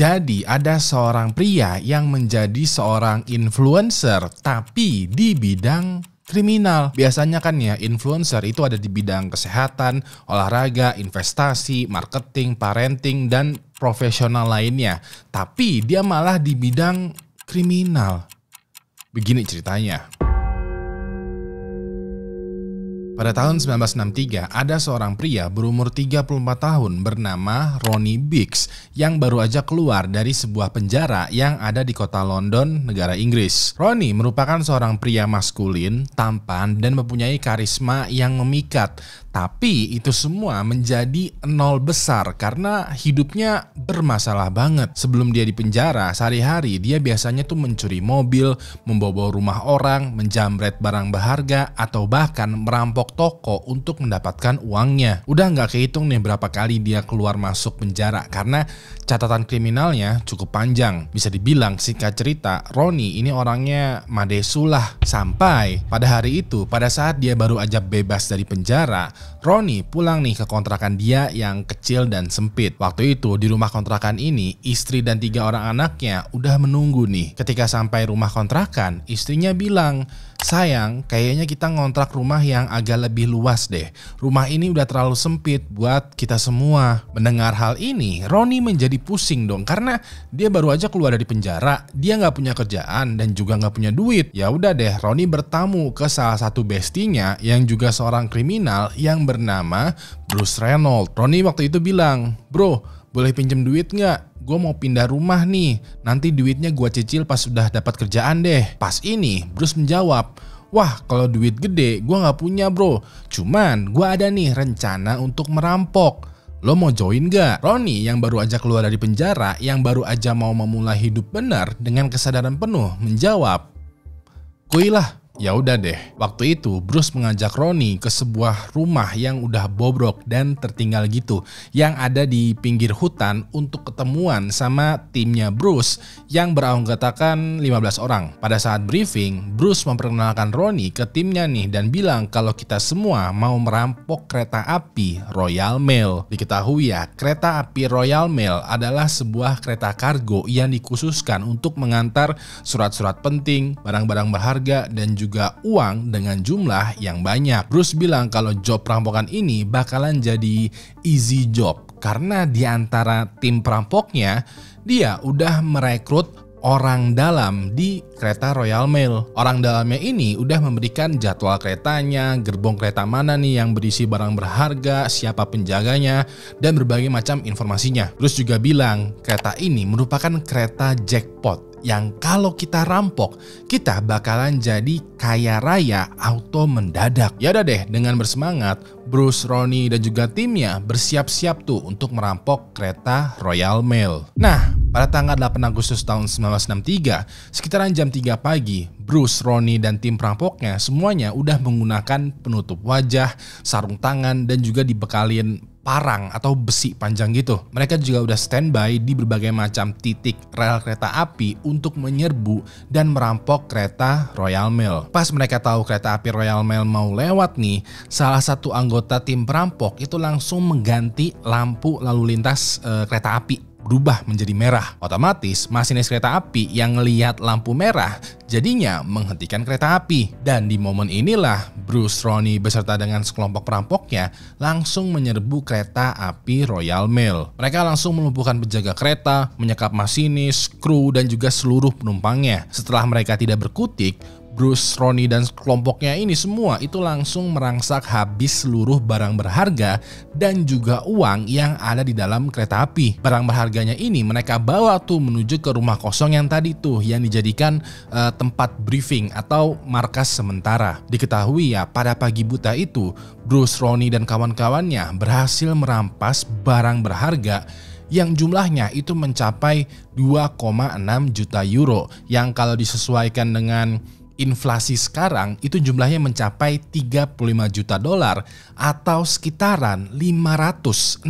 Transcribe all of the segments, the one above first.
Jadi ada seorang pria yang menjadi seorang influencer tapi di bidang kriminal. Biasanya kan ya influencer itu ada di bidang kesehatan, olahraga, investasi, marketing, parenting, dan profesional lainnya. Tapi dia malah di bidang kriminal. Begini ceritanya. Pada tahun 1963, ada seorang pria berumur 34 tahun bernama Ronnie Biggs yang baru aja keluar dari sebuah penjara yang ada di kota London, negara Inggris. Ronnie merupakan seorang pria maskulin, tampan, dan mempunyai karisma yang memikat. Tapi itu semua menjadi nol besar karena hidupnya bermasalah banget. Sebelum dia di penjara, sehari-hari dia biasanya tuh mencuri mobil, membawa rumah orang, menjamret barang berharga, atau bahkan merampok toko untuk mendapatkan uangnya. Udah nggak kehitung nih berapa kali dia keluar masuk penjara karena catatan kriminalnya cukup panjang. Bisa dibilang singkat cerita, Ronnie ini orangnya madesu lah. Sampai pada hari itu, pada saat dia baru aja bebas dari penjara, Ronnie pulang nih ke kontrakan dia yang kecil dan sempit. Waktu itu di rumah kontrakan ini, istri dan 3 orang anaknya udah menunggu nih. Ketika sampai rumah kontrakan, istrinya bilang, "Sayang, kayaknya kita ngontrak rumah yang agak lebih luas deh. Rumah ini udah terlalu sempit buat kita semua." Mendengar hal ini, Ronnie menjadi pusing dong karena dia baru aja keluar dari penjara, dia nggak punya kerjaan dan juga nggak punya duit. Ya udah deh, Ronnie bertamu ke salah satu bestinya yang juga seorang kriminal yang bernama Bruce Reynolds. Ronnie waktu itu bilang, "Bro, boleh pinjem duit nggak? Gue mau pindah rumah nih, nanti duitnya gue cicil pas sudah dapat kerjaan deh." Pas ini Bruce menjawab, "Wah, kalau duit gede gue nggak punya bro, cuman gue ada nih rencana untuk merampok. Lo mau join gak?" Ronnie yang baru aja keluar dari penjara, yang baru aja mau memulai hidup benar dengan kesadaran penuh menjawab, "Kuy lah." Ya udah deh, waktu itu Bruce mengajak Ronnie ke sebuah rumah yang udah bobrok dan tertinggal gitu, yang ada di pinggir hutan untuk ketemuan sama timnya Bruce yang beranggotakan 15 orang. Pada saat briefing, Bruce memperkenalkan Ronnie ke timnya nih dan bilang kalau kita semua mau merampok kereta api Royal Mail. Diketahui ya, kereta api Royal Mail adalah sebuah kereta kargo yang dikhususkan untuk mengantar surat-surat penting, barang-barang berharga, dan juga uang dengan jumlah yang banyak. Bruce bilang kalau job perampokan ini bakalan jadi easy job karena di antara tim perampoknya dia udah merekrut orang dalam di kereta Royal Mail. Orang dalamnya ini udah memberikan jadwal keretanya, gerbong kereta mana nih yang berisi barang berharga, siapa penjaganya, dan berbagai macam informasinya. Bruce juga bilang kereta ini merupakan kereta jackpot yang kalau kita rampok, kita bakalan jadi kaya raya auto mendadak. Ya udah deh, dengan bersemangat, Bruce, Ronnie, dan juga timnya bersiap-siap tuh untuk merampok kereta Royal Mail. Nah, pada tanggal 8 Agustus tahun 1963, sekitaran jam 3 pagi, Bruce, Ronnie, dan tim perampoknya semuanya udah menggunakan penutup wajah, sarung tangan, dan juga dibekalin parang atau besi panjang gitu. Mereka juga udah standby di berbagai macam titik rel kereta api untuk menyerbu dan merampok kereta Royal Mail. Pas mereka tahu kereta api Royal Mail mau lewat nih, salah satu anggota tim perampok itu langsung mengganti lampu lalu lintas kereta api berubah menjadi merah. Otomatis masinis kereta api yang ngelihat lampu merah jadinya menghentikan kereta api. Dan di momen inilah Bruce, Ronnie beserta dengan sekelompok perampoknya langsung menyerbu kereta api Royal Mail. Mereka langsung melumpuhkan penjaga kereta, menyekap masinis, kru, dan juga seluruh penumpangnya. Setelah mereka tidak berkutik, Bruce, Ronnie, dan kelompoknya ini semua itu langsung merangsak habis seluruh barang berharga dan juga uang yang ada di dalam kereta api. Barang berharganya ini mereka bawa tuh menuju ke rumah kosong yang tadi tuh yang dijadikan tempat briefing atau markas sementara. Diketahui ya, pada pagi buta itu Bruce, Ronnie, dan kawan-kawannya berhasil merampas barang berharga yang jumlahnya itu mencapai 2,6 juta euro, yang kalau disesuaikan dengan inflasi sekarang itu jumlahnya mencapai 35 juta dolar atau sekitaran 560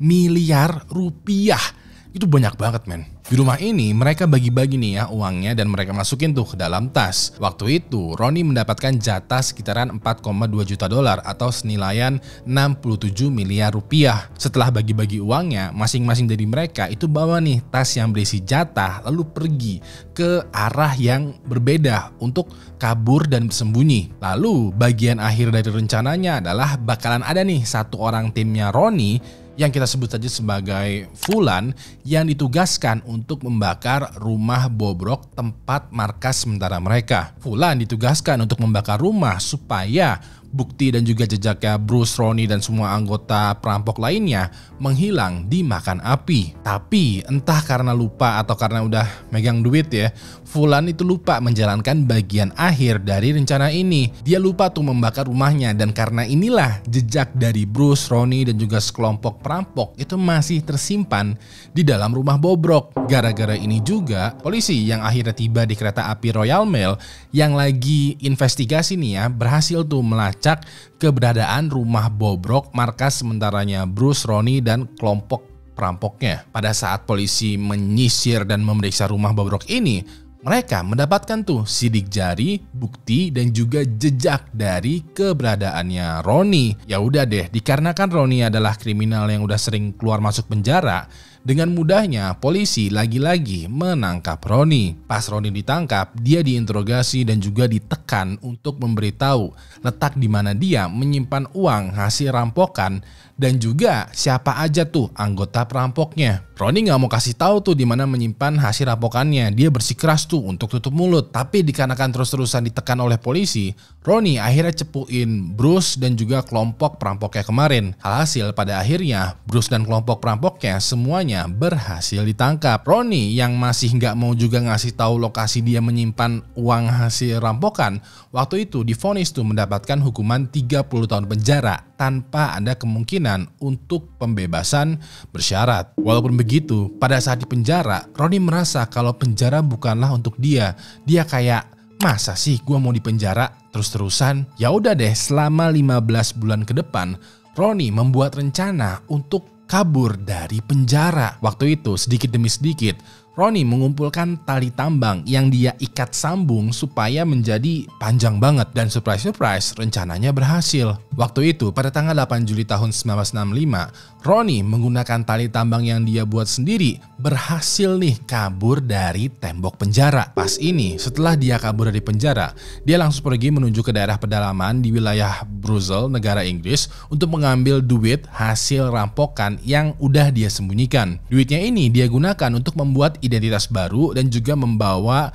miliar rupiah. Itu banyak banget men. Di rumah ini mereka bagi-bagi nih ya uangnya dan mereka masukin tuh ke dalam tas. Waktu itu Ronnie mendapatkan jatah sekitaran 4,2 juta dolar atau senilaian 67 miliar rupiah. Setelah bagi-bagi uangnya, masing-masing dari mereka itu bawa nih tas yang berisi jatah lalu pergi ke arah yang berbeda untuk kabur dan bersembunyi. Lalu bagian akhir dari rencananya adalah bakalan ada nih satu orang timnya Ronnie yang kita sebut saja sebagai Fulan yang ditugaskan untuk membakar rumah bobrok tempat markas sementara mereka. Fulan ditugaskan untuk membakar rumah supaya bukti dan juga jejaknya Bruce, Ronnie dan semua anggota perampok lainnya menghilang dimakan api. Tapi entah karena lupa atau karena udah megang duit ya, Fulan itu lupa menjalankan bagian akhir dari rencana ini. Dia lupa tuh membakar rumahnya dan karena inilah jejak dari Bruce, Ronnie dan juga sekelompok perampok itu masih tersimpan di dalam rumah bobrok. Gara-gara ini juga polisi yang akhirnya tiba di kereta api Royal Mail yang lagi investigasi nih ya berhasil tuh melacak keberadaan rumah bobrok markas sementaranya Bruce, Ronnie dan kelompok perampoknya. Pada saat polisi menyisir dan memeriksa rumah bobrok ini, mereka mendapatkan tuh sidik jari, bukti dan juga jejak dari keberadaannya Ronnie. Ya udah deh, dikarenakan Ronnie adalah kriminal yang udah sering keluar masuk penjara, dengan mudahnya polisi lagi-lagi menangkap Ronnie. Pas Ronnie ditangkap, dia diinterogasi dan juga ditekan untuk memberitahu letak di mana dia menyimpan uang hasil rampokan dan juga siapa aja tuh anggota perampoknya. Ronnie nggak mau kasih tahu tuh di mana menyimpan hasil rampokannya. Dia bersikeras tuh untuk tutup mulut. Tapi dikarenakan terus-terusan ditekan oleh polisi, Ronnie akhirnya cepuin Bruce dan juga kelompok perampoknya kemarin. Alhasil pada akhirnya Bruce dan kelompok perampoknya semuanya berhasil ditangkap. Ronnie yang masih nggak mau juga ngasih tahu lokasi dia menyimpan uang hasil rampokan, waktu itu divonis tuh mendapatkan hukuman 30 tahun penjara tanpa ada kemungkinan untuk pembebasan bersyarat. Walaupun begitu, pada saat di penjara, Ronnie merasa kalau penjara bukanlah untuk dia. Dia kayak, masa sih gue mau di penjara terus-terusan? Ya udah deh, selama 15 bulan ke depan, Ronnie membuat rencana untuk kabur dari penjara. Waktu itu sedikit demi sedikit Ronnie mengumpulkan tali tambang yang dia ikat sambung supaya menjadi panjang banget dan surprise rencananya berhasil. Waktu itu pada tanggal 8 Juli tahun 1965, Ronnie menggunakan tali tambang yang dia buat sendiri berhasil nih kabur dari tembok penjara. Pas ini setelah dia kabur dari penjara, dia langsung pergi menuju ke daerah pedalaman di wilayah Brussels, negara Inggris untuk mengambil duit hasil rampokan yang udah dia sembunyikan. Duitnya ini dia gunakan untuk membuat identitas baru dan juga membawa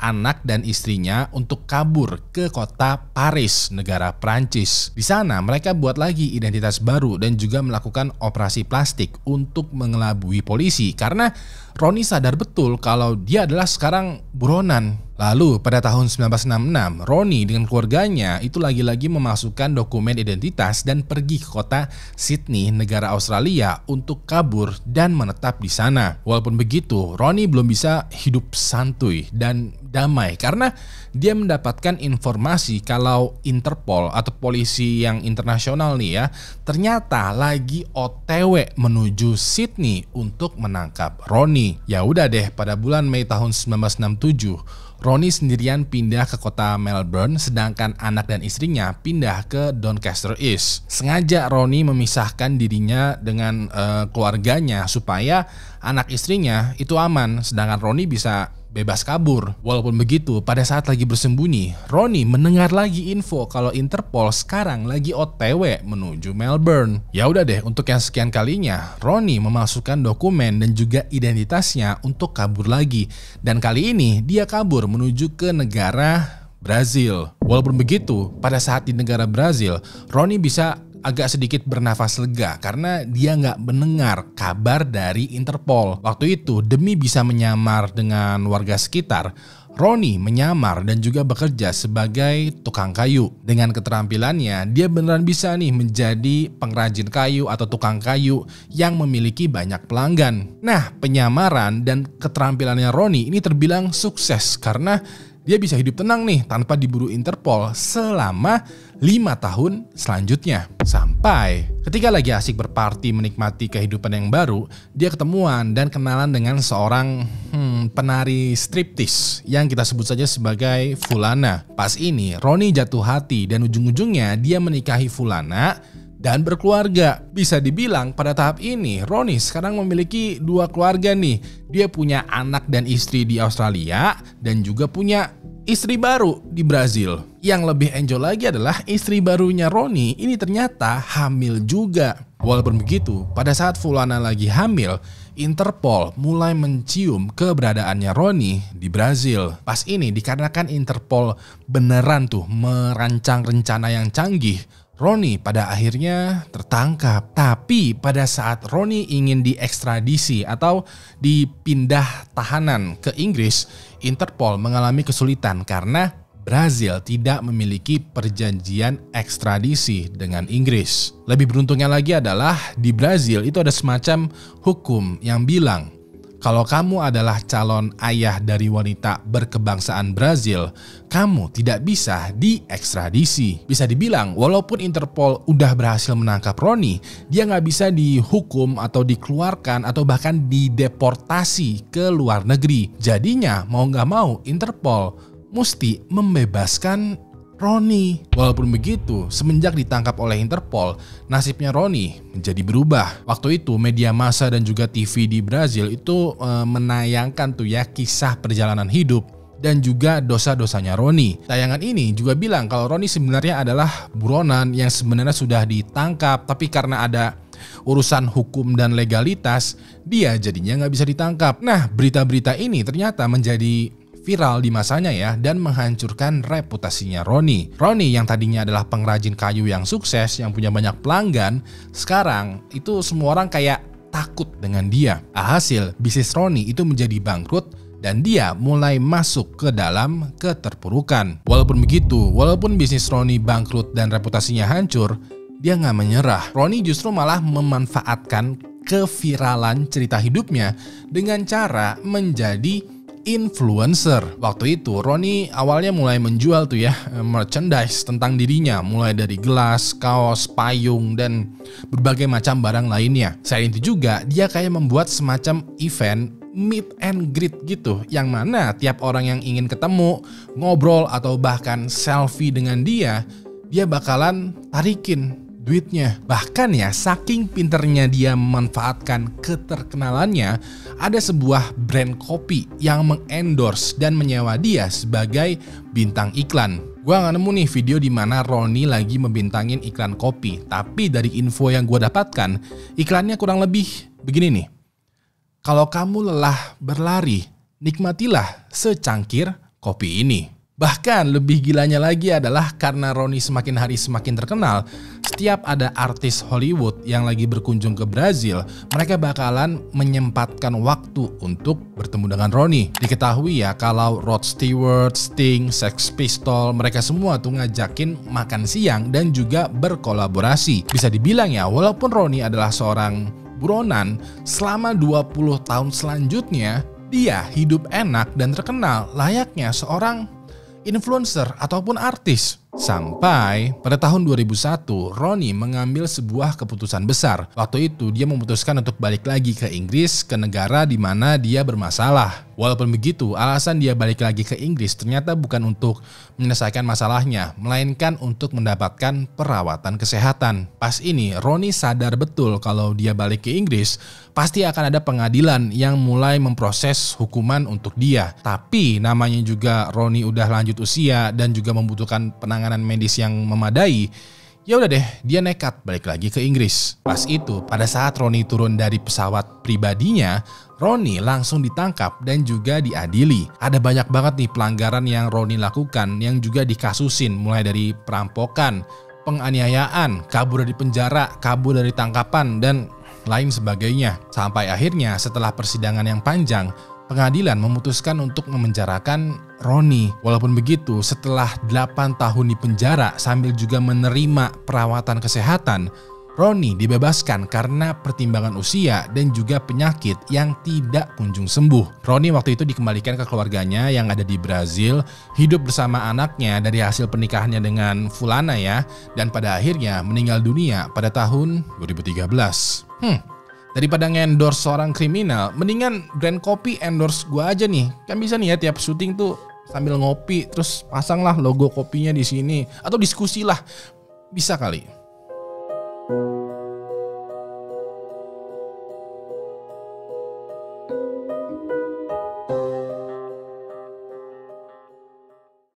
anak dan istrinya untuk kabur ke kota Paris, negara Prancis. Di sana mereka buat lagi identitas baru dan juga melakukan operasi plastik untuk mengelabui polisi karena Ronnie sadar betul kalau dia adalah sekarang buronan. Lalu pada tahun 1966, Ronnie dengan keluarganya itu lagi-lagi memasukkan dokumen identitas dan pergi ke kota Sydney, negara Australia untuk kabur dan menetap di sana. Walaupun begitu, Ronnie belum bisa hidup santuy dan damai karena dia mendapatkan informasi kalau Interpol atau polisi yang internasional nih ya, ternyata lagi OTW menuju Sydney untuk menangkap Ronnie. Ya udah deh, pada bulan Mei tahun 1967, Ronnie sendirian pindah ke kota Melbourne sedangkan anak dan istrinya pindah ke Doncaster East. Sengaja Ronnie memisahkan dirinya dengan keluarganya supaya anak istrinya itu aman sedangkan Ronnie bisa bebas kabur. Walaupun begitu, pada saat lagi bersembunyi, Ronnie mendengar lagi info kalau Interpol sekarang lagi OTW menuju Melbourne. Ya udah deh, untuk yang sekian kalinya, Ronnie memasukkan dokumen dan juga identitasnya untuk kabur lagi. Dan kali ini dia kabur menuju ke negara Brazil. Walaupun begitu, pada saat di negara Brazil, Ronnie bisa agak sedikit bernafas lega karena dia nggak mendengar kabar dari Interpol. Waktu itu demi bisa menyamar dengan warga sekitar, Ronnie menyamar dan juga bekerja sebagai tukang kayu. Dengan keterampilannya, dia beneran bisa nih menjadi pengrajin kayu atau tukang kayu yang memiliki banyak pelanggan. Nah, penyamaran dan keterampilannya Ronnie ini terbilang sukses karena dia bisa hidup tenang nih tanpa diburu Interpol selama 5 tahun selanjutnya. Sampai ketika lagi asik berparti menikmati kehidupan yang baru, dia ketemuan dan kenalan dengan seorang penari striptease yang kita sebut saja sebagai Fulana. Pas ini Ronnie jatuh hati dan ujung-ujungnya dia menikahi Fulana dan berkeluarga. Bisa dibilang pada tahap ini Ronnie sekarang memiliki 2 keluarga nih. Dia punya anak dan istri di Australia dan juga punya istri baru di Brazil. Yang lebih enjoy lagi adalah istri barunya Ronnie ini ternyata hamil juga. Walaupun begitu, pada saat Fulana lagi hamil, Interpol mulai mencium keberadaannya Ronnie di Brazil. Pas ini dikarenakan Interpol beneran tuh merancang rencana yang canggih, Ronnie pada akhirnya tertangkap. Tapi pada saat Ronnie ingin diekstradisi atau dipindah tahanan ke Inggris, Interpol mengalami kesulitan karena Brazil tidak memiliki perjanjian ekstradisi dengan Inggris. Lebih beruntungnya lagi adalah di Brazil itu ada semacam hukum yang bilang kalau kamu adalah calon ayah dari wanita berkebangsaan Brazil, kamu tidak bisa diekstradisi. Bisa dibilang, walaupun Interpol udah berhasil menangkap Ronnie, dia nggak bisa dihukum atau dikeluarkan atau bahkan dideportasi ke luar negeri. Jadinya, mau nggak mau, Interpol mesti membebaskan Ronnie. Walaupun begitu, semenjak ditangkap oleh Interpol, nasibnya Ronnie menjadi berubah. Waktu itu media massa dan juga TV di Brazil itu menayangkan tuh ya kisah perjalanan hidup dan juga dosa-dosanya Ronnie. Tayangan ini juga bilang kalau Ronnie sebenarnya adalah buronan yang sebenarnya sudah ditangkap, tapi karena ada urusan hukum dan legalitas, dia jadinya nggak bisa ditangkap. Nah, berita-berita ini ternyata menjadi viral di masanya ya dan menghancurkan reputasinya Ronnie. Ronnie yang tadinya adalah pengrajin kayu yang sukses, yang punya banyak pelanggan, sekarang itu semua orang kayak takut dengan dia. Alhasil bisnis Ronnie itu menjadi bangkrut dan dia mulai masuk ke dalam keterpurukan. Walaupun begitu, walaupun bisnis Ronnie bangkrut dan reputasinya hancur, dia nggak menyerah. Ronnie justru malah memanfaatkan keviralan cerita hidupnya dengan cara menjadi influencer. Waktu itu Ronnie awalnya mulai menjual tuh ya merchandise tentang dirinya, mulai dari gelas, kaos, payung, dan berbagai macam barang lainnya. Selain itu juga dia kayak membuat semacam event meet and greet gitu, yang mana tiap orang yang ingin ketemu, ngobrol, atau bahkan selfie dengan dia bakalan tarikin duitnya. Bahkan ya, saking pinternya dia memanfaatkan keterkenalannya, ada sebuah brand kopi yang mengendorse dan menyewa dia sebagai bintang iklan. Gua nggak nemu nih video di mana Ronnie lagi membintangin iklan kopi, tapi dari info yang gua dapatkan, iklannya kurang lebih begini nih. Kalau kamu lelah berlari, nikmatilah secangkir kopi ini. Bahkan lebih gilanya lagi adalah karena Ronnie semakin hari semakin terkenal, setiap ada artis Hollywood yang lagi berkunjung ke Brazil, mereka bakalan menyempatkan waktu untuk bertemu dengan Ronnie. Diketahui ya kalau Rod Stewart, Sting, Sex Pistols, mereka semua tuh ngajakin makan siang dan juga berkolaborasi. Bisa dibilang ya, walaupun Ronnie adalah seorang buronan, selama 20 tahun selanjutnya dia hidup enak dan terkenal layaknya seorang influencer ataupun artis. Sampai pada tahun 2001, Ronnie mengambil sebuah keputusan besar. Waktu itu dia memutuskan untuk balik lagi ke Inggris, ke negara di mana dia bermasalah. Walaupun begitu, alasan dia balik lagi ke Inggris ternyata bukan untuk menyelesaikan masalahnya, melainkan untuk mendapatkan perawatan kesehatan. Pas ini, Ronnie sadar betul kalau dia balik ke Inggris, pasti akan ada pengadilan yang mulai memproses hukuman untuk dia. Tapi namanya juga Ronnie udah lanjut usia dan juga membutuhkan penanganan medis yang memadai. Ya udah deh, dia nekat balik lagi ke Inggris. Pas itu, pada saat Ronnie turun dari pesawat pribadinya, Ronnie langsung ditangkap dan juga diadili. Ada banyak banget nih pelanggaran yang Ronnie lakukan yang juga dikasusin, mulai dari perampokan, penganiayaan, kabur dari penjara, kabur dari tangkapan, dan lain sebagainya. Sampai akhirnya setelah persidangan yang panjang, pengadilan memutuskan untuk memenjarakan Ronnie. Walaupun begitu, setelah 8 tahun di penjara sambil juga menerima perawatan kesehatan, Ronnie dibebaskan karena pertimbangan usia dan juga penyakit yang tidak kunjung sembuh. Ronnie waktu itu dikembalikan ke keluarganya yang ada di Brazil, hidup bersama anaknya dari hasil pernikahannya dengan Fulana ya, dan pada akhirnya meninggal dunia pada tahun 2013. Daripada ngendorse seorang kriminal, mendingan brand kopi endorse gua aja nih. Kan bisa nih ya tiap syuting tuh sambil ngopi, terus pasanglah logo kopinya di sini, atau diskusi lah. Bisa kali.